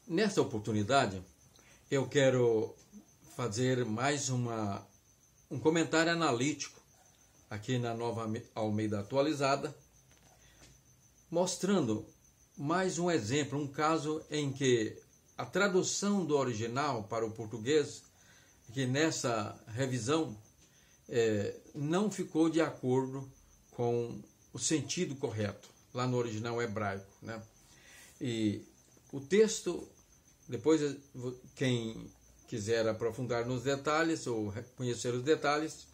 Nessa oportunidade, eu quero fazer mais um comentário analítico aqui na Nova Almeida Atualizada, mostrando mais um exemplo, um caso em que a tradução do original para o português, que nessa revisão não ficou de acordo com o sentido correto, lá no original hebraico, né? E o texto, depois quem quiser aprofundar nos detalhes ou conhecer os detalhes,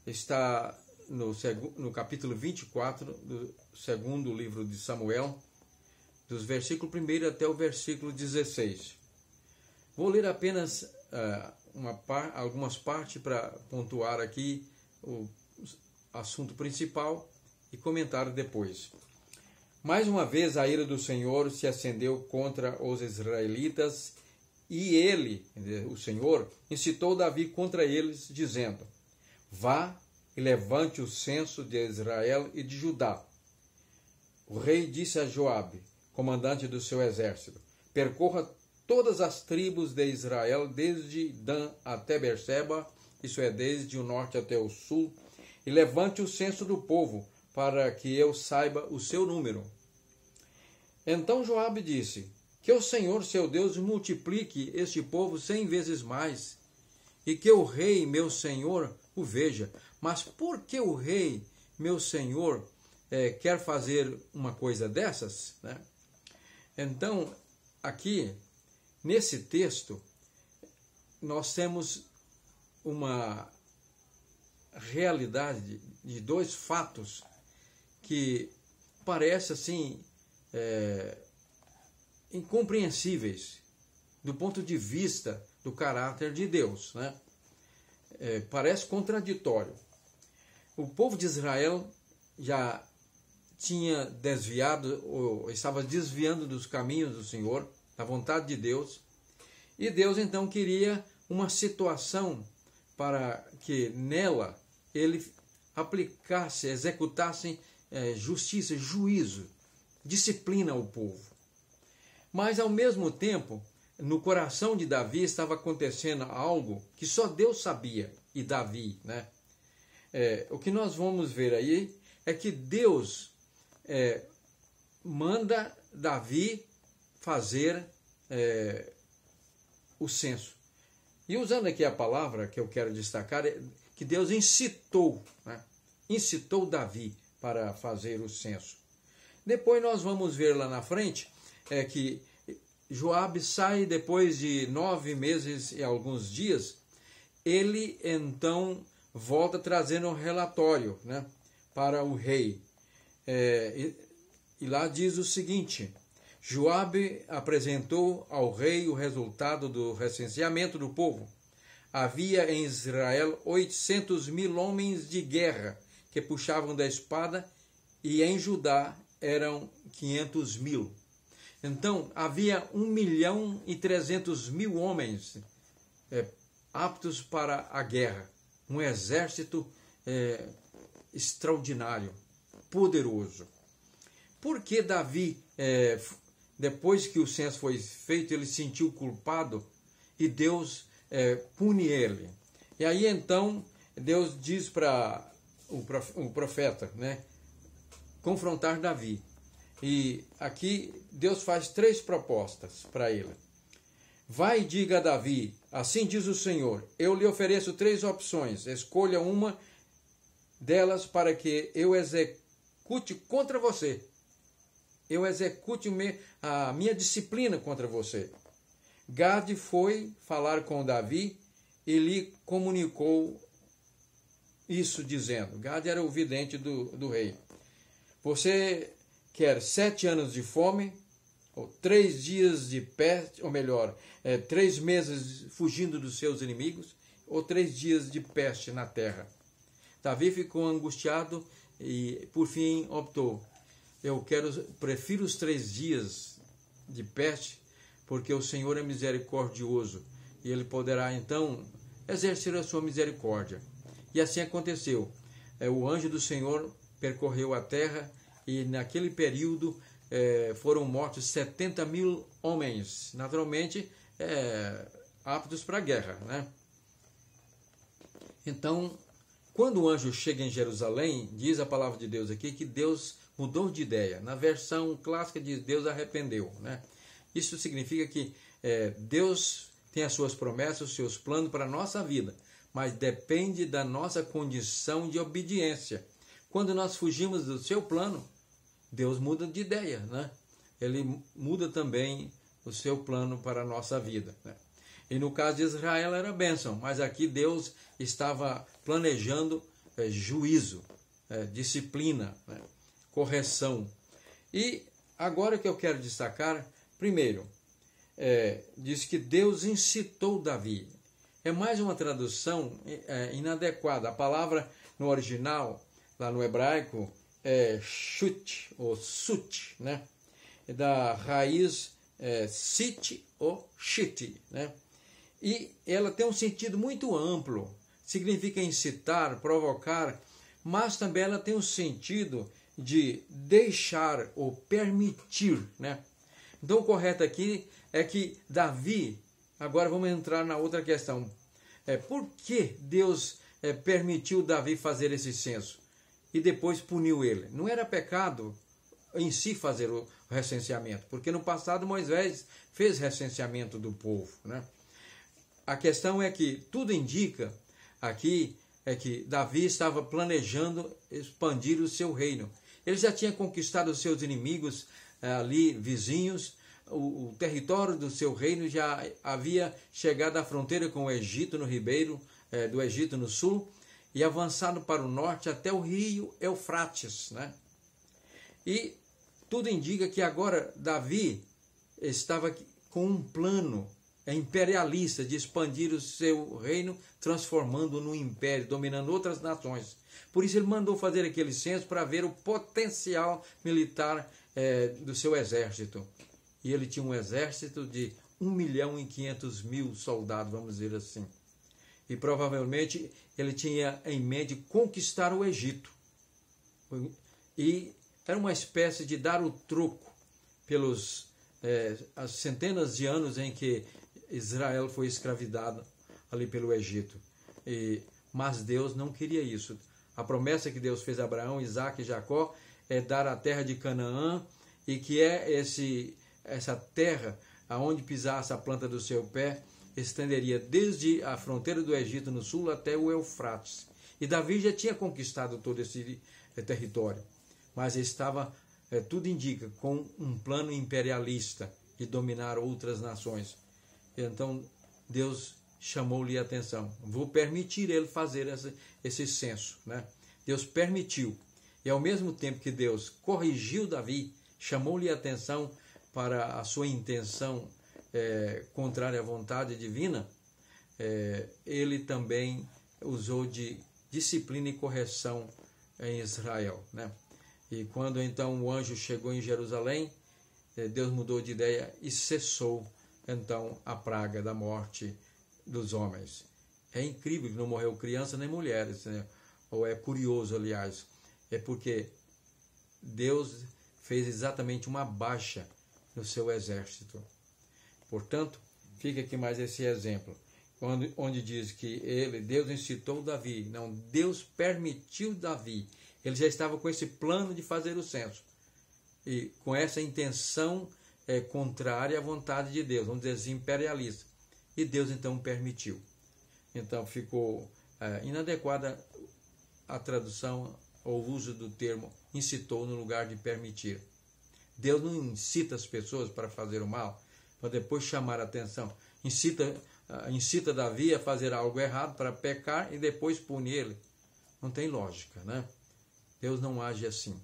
está no capítulo 24 do segundo livro de Samuel, dos versículos 1 até o versículo 16. Vou ler apenas algumas partes para pontuar aqui o assunto principal e comentar depois. Mais uma vez a ira do Senhor se acendeu contra os israelitas e ele, o Senhor, incitou Davi contra eles, dizendo: vá e levante o censo de Israel e de Judá. O rei disse a Joabe, comandante do seu exército: percorra todas as tribos de Israel, desde Dan até Berseba, isso é, desde o norte até o sul, e levante o censo do povo, para que eu saiba o seu número. Então Joabe disse: que o Senhor, seu Deus, multiplique este povo 100 vezes mais, e que o rei, meu senhor, o veja. Mas por que o rei, meu senhor, quer fazer uma coisa dessas, né? Então, aqui, nesse texto, nós temos uma realidade de dois fatos que parece assim incompreensíveis do ponto de vista do caráter de Deus, né? Parece contraditório. O povo de Israel já tinha desviado, ou estava desviando dos caminhos do Senhor, da vontade de Deus, e Deus então queria uma situação para que nela ele aplicasse, executasse justiça, juízo, disciplina ao povo. Mas ao mesmo tempo, no coração de Davi estava acontecendo algo que só Deus sabia, e Davi, né? O que nós vamos ver aí é que Deus manda Davi fazer o censo. E usando aqui a palavra que eu quero destacar, é que Deus incitou, né? Incitou Davi para fazer o censo. Depois nós vamos ver lá na frente que Joabe sai depois de 9 meses e alguns dias. Ele então volta trazendo um relatório, né, para o rei. E lá diz o seguinte: Joabe apresentou ao rei o resultado do recenseamento do povo. Havia em Israel 800.000 homens de guerra que puxavam da espada, e em Judá eram 500.000. Então, havia 1.300.000 homens aptos para a guerra. Um exército extraordinário, poderoso. Por que Davi, depois que o censo foi feito, ele se sentiu culpado e Deus pune ele? E aí então Deus diz para o profeta, né, confrontar Davi. E aqui Deus faz 3 propostas para ele. Vai e diga a Davi: assim diz o Senhor, eu lhe ofereço 3 opções, escolha uma delas para que eu execute contra você. Eu execute a minha disciplina contra você. Gade foi falar com Davi e lhe comunicou isso, dizendo: Gade era o vidente do rei. Você quer 7 anos de fome, ou 3 dias de peste, ou melhor, 3 meses fugindo dos seus inimigos, ou 3 dias de peste na terra? Davi ficou angustiado e, por fim, optou: prefiro os 3 dias de peste, porque o Senhor é misericordioso, e Ele poderá, então, exercer a sua misericórdia. E assim aconteceu. O anjo do Senhor percorreu a terra, e naquele período foram mortos 70 mil homens, naturalmente aptos para a guerra, né? Então, quando o anjo chega em Jerusalém, diz a palavra de Deus aqui que Deus mudou de ideia. Na versão clássica diz Deus arrependeu, né? Isso significa que Deus tem as suas promessas, os seus planos para a nossa vida, mas depende da nossa condição de obediência. Quando nós fugimos do seu plano, Deus muda de ideia, né? Ele muda também o seu plano para a nossa vida, né? E no caso de Israel era bênção, mas aqui Deus estava planejando juízo, disciplina, né? Correção. E agora o que eu quero destacar, primeiro, diz que Deus incitou Davi. É mais uma tradução inadequada. A palavra no original, lá no hebraico, é shut, ou sut, né? Da raiz sit ou shit, né? E ela tem um sentido muito amplo. Significa incitar, provocar, mas também ela tem um sentido de deixar ou permitir, né? Então o correto aqui é que Davi, agora vamos entrar na outra questão. Por que Deus permitiu Davi fazer esse censo e depois puniu ele? Não era pecado em si fazer o recenseamento, porque no passado Moisés fez recenseamento do povo, né? A questão é que tudo indica aqui que Davi estava planejando expandir o seu reino. Ele já tinha conquistado os seus inimigos ali vizinhos, o território do seu reino já havia chegado à fronteira com o Egito, no ribeiro do Egito no sul, e avançado para o norte até o rio Eufrates, né? E tudo indica que agora Davi estava com um plano imperialista de expandir o seu reino, transformando num império, dominando outras nações. Por isso ele mandou fazer aquele censo para ver o potencial militar do seu exército. E ele tinha um exército de 1.500.000 soldados, vamos dizer assim. E provavelmente ele tinha em mente conquistar o Egito. E era uma espécie de dar o troco pelos as centenas de anos em que Israel foi escravizado ali pelo Egito. Mas Deus não queria isso. A promessa que Deus fez a Abraão, Isaque e Jacó é dar a terra de Canaã, e que essa terra, aonde pisasse a planta do seu pé, estenderia desde a fronteira do Egito no sul até o Eufrates. E Davi já tinha conquistado todo esse território, mas estava, tudo indica, com um plano imperialista de dominar outras nações. Então Deus chamou-lhe a atenção. Vou permitir ele fazer esse censo, né? Deus permitiu. E ao mesmo tempo que Deus corrigiu Davi, chamou-lhe a atenção para a sua intenção contrária à vontade divina, ele também usou de disciplina e correção em Israel, né? E quando então o anjo chegou em Jerusalém, Deus mudou de ideia e cessou então a praga da morte dos homens. É incrível que não morreu criança nem mulheres, né? Ou é curioso, aliás, é porque Deus fez exatamente uma baixa no seu exército. Portanto, fica aqui mais esse exemplo, onde diz que Deus incitou Davi, não, Deus permitiu Davi. Ele já estava com esse plano de fazer o censo, e com essa intenção contrária à vontade de Deus, vamos dizer assim, imperialista. E Deus então permitiu. Então ficou inadequada a tradução ou uso do termo incitou no lugar de permitir. Deus não incita as pessoas para fazer o mal, para depois chamar a atenção. Incita Davi a fazer algo errado para pecar e depois punir ele. Não tem lógica, né? Deus não age assim.